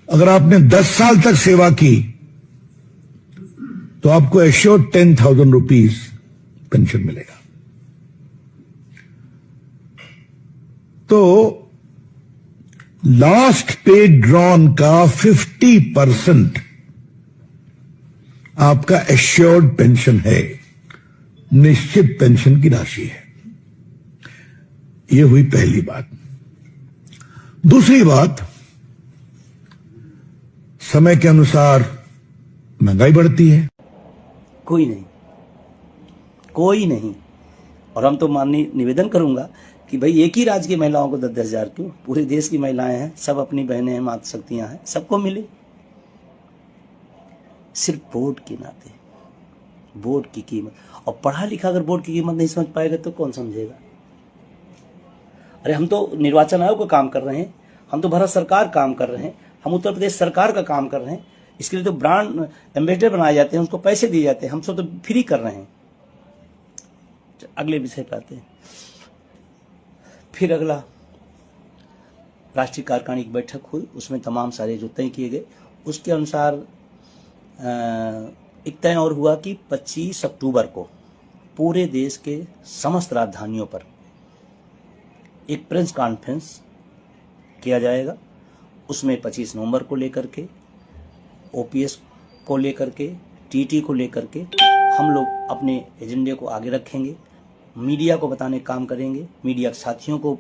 अगर आपने 10 साल तक सेवा की तो आपको एश्योर्ड 10,000 रुपीज पेंशन मिलेगा। तो लास्ट पे ड्रॉन का 50% आपका एश्योर्ड पेंशन है, निश्चित पेंशन की राशि है। यह हुई पहली बात। दूसरी बात, समय के अनुसार महंगाई बढ़ती है। कोई नहीं। और हम तो माननीय निवेदन करूंगा कि भाई एक ही राज्य की महिलाओं को 10-10 हजार क्यों, पूरे देश की महिलाएं हैं, सब अपनी बहनें हैं, माता शक्तियां हैं, सबको मिले। सिर्फ वोट के नाते, वोट की कीमत, और पढ़ा लिखा अगर वोट की कीमत नहीं समझ पाएगा तो कौन समझेगा। अरे हम तो निर्वाचन आयोग का काम कर रहे हैं, हम तो भारत सरकार काम कर रहे हैं, हम उत्तर प्रदेश सरकार का काम कर रहे हैं। इसके लिए तो ब्रांड एम्बेसडर बनाए जाते हैं, उसको पैसे दिए जाते हैं, हम सब तो फ्री कर रहे हैं। अगले विषय पे आते हैं। फिर अगला, राष्ट्रीय कार्यकारिणी की बैठक हुई, उसमें तमाम सारे जो तय किए गए, उसके अनुसार एक तय और हुआ कि 25 अक्टूबर को पूरे देश के समस्त राजधानियों पर एक प्रेस कॉन्फ्रेंस किया जाएगा। उसमें 25 नवंबर को लेकर के, ओपीएस को लेकर के, टीटी को लेकर के हम लोग अपने एजेंडे को आगे रखेंगे, मीडिया को बताने का काम करेंगे, मीडिया के साथियों को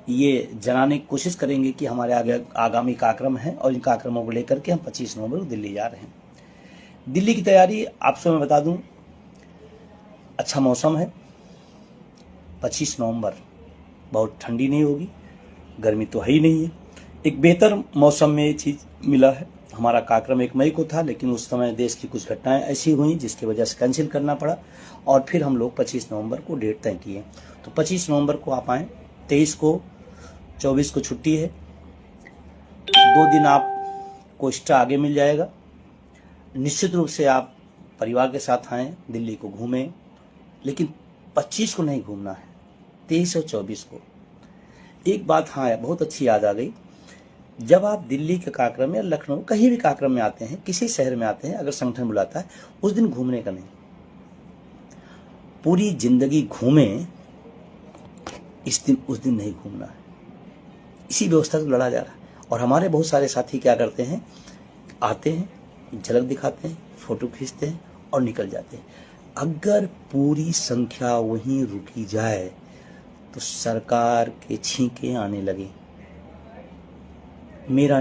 ये जनाने की कोशिश करेंगे कि हमारे आगे आगामी कार्यक्रम है और इन कार्यक्रमों को लेकर के हम 25 नवंबर को दिल्ली जा रहे हैं। दिल्ली की तैयारी आपसे मैं बता दूं, अच्छा मौसम है। 25 नवंबर बहुत ठंडी नहीं होगी, गर्मी तो है ही नहीं है। एक बेहतर मौसम में ये चीज़ मिला है। हमारा कार्यक्रम 1 मई को था, लेकिन उस समय देश की कुछ घटनाएं ऐसी हुई जिसकी वजह से कैंसिल करना पड़ा, और फिर हम लोग 25 नवंबर को डेट तय किए। तो 25 नवंबर को आप आएँ। 23 को, 24 को छुट्टी है, 2 दिन आपको एक्स्ट्रा आगे मिल जाएगा। निश्चित रूप से आप परिवार के साथ आएँ, दिल्ली को घूमें, लेकिन 25 को नहीं घूमना है, 23 और 24 को। एक बात हाँ बहुत अच्छी याद आ गई, जब आप दिल्ली के कार्यक्रम या लखनऊ कहीं भी कार्यक्रम में आते हैं, किसी शहर में आते हैं, अगर संगठन बुलाता है, उस दिन घूमने का नहीं, पूरी जिंदगी घूमें, उस दिन नहीं घूमना है। इसी व्यवस्था से लड़ा जा रहा है। और हमारे बहुत सारे साथी क्या करते हैं, आते हैं, झलक दिखाते हैं, फोटो खींचते हैं और निकल जाते हैं। अगर पूरी संख्या वहीं रुकी जाए तो सरकार के छींके आने लगे। मेरा